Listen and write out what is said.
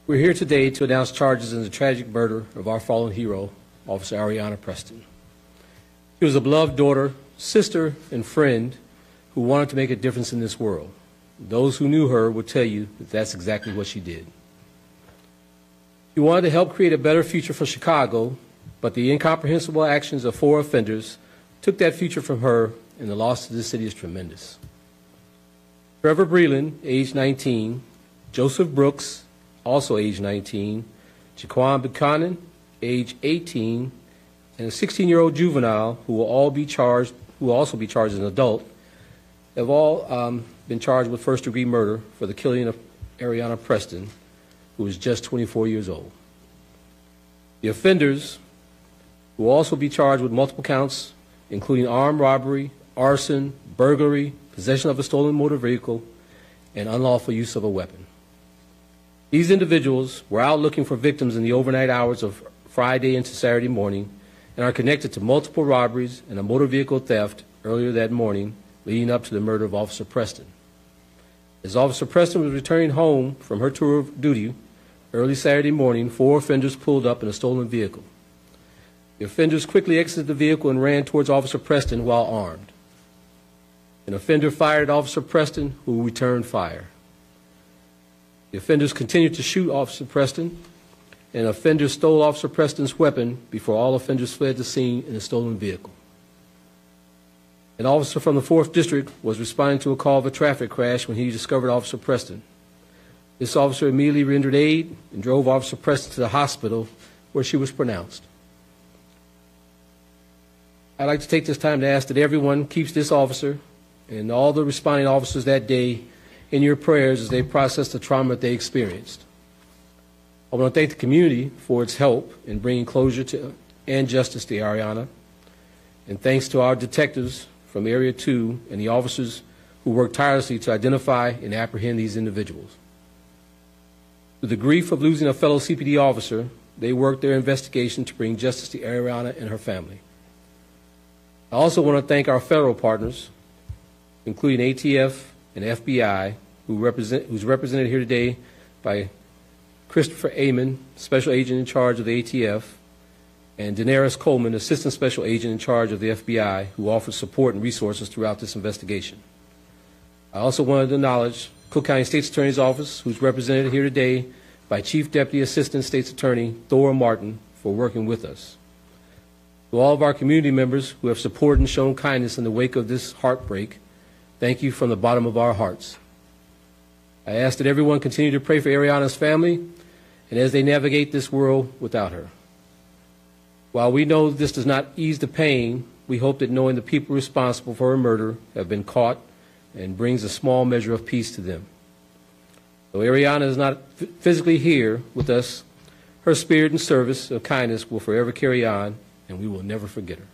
We're here today to announce charges in the tragic murder of our fallen hero, Officer Aréanah Preston. She was a beloved daughter, sister, and friend who wanted to make a difference in this world. Those who knew her would tell you that that's exactly what she did. She wanted to help create a better future for Chicago, but the incomprehensible actions of 4 offenders took that future from her, and the loss to the city is tremendous. Trevor Breland, age 19, Joseph Brooks, also age 19, Jaquan Buchanan, age 18, and a 16-year-old juvenile who will also be charged as an adult, have all been charged with first-degree murder for the killing of Aréanah Preston, who was just 24 years old. The offenders will also be charged with multiple counts, including armed robbery, arson, burglary, possession of a stolen motor vehicle, and unlawful use of a weapon. These individuals were out looking for victims in the overnight hours of Friday into Saturday morning and are connected to multiple robberies and a motor vehicle theft earlier that morning, leading up to the murder of Officer Preston. As Officer Preston was returning home from her tour of duty early Saturday morning, 4 offenders pulled up in a stolen vehicle. The offenders quickly exited the vehicle and ran towards Officer Preston while armed. An offender fired at Officer Preston, who returned fire. The offenders continued to shoot Officer Preston, and an offender stole Officer Preston's weapon before all offenders fled the scene in a stolen vehicle. An officer from the 4th District was responding to a call of a traffic crash when he discovered Officer Preston. This officer immediately rendered aid and drove Officer Preston to the hospital, where she was pronounced. I'd like to take this time to ask that everyone keeps this officer and all the responding officers that day in your prayers as they process the trauma that they experienced. I want to thank the community for its help in bringing closure to and justice to Aréanah, and thanks to our detectives from Area 2 and the officers who worked tirelessly to identify and apprehend these individuals. Through the grief of losing a fellow CPD officer, they worked their investigation to bring justice to Aréanah and her family. I also want to thank our federal partners, including ATF and FBI, who's represented here today by Christopher Amon, Special Agent in charge of the ATF, and Daenerys Coleman, Assistant Special Agent in charge of the FBI, who offered support and resources throughout this investigation. I also wanted to acknowledge Cook County State's Attorney's Office, who's represented here today by Chief Deputy Assistant State's Attorney Thora Martin, for working with us. To all of our community members who have supported and shown kindness in the wake of this heartbreak, thank you from the bottom of our hearts. I ask that everyone continue to pray for Aréanah's family and as they navigate this world without her. While we know this does not ease the pain, we hope that knowing the people responsible for her murder have been caught and brings a small measure of peace to them. Though Aréanah is not physically here with us, her spirit and service of kindness will forever carry on, and we will never forget her.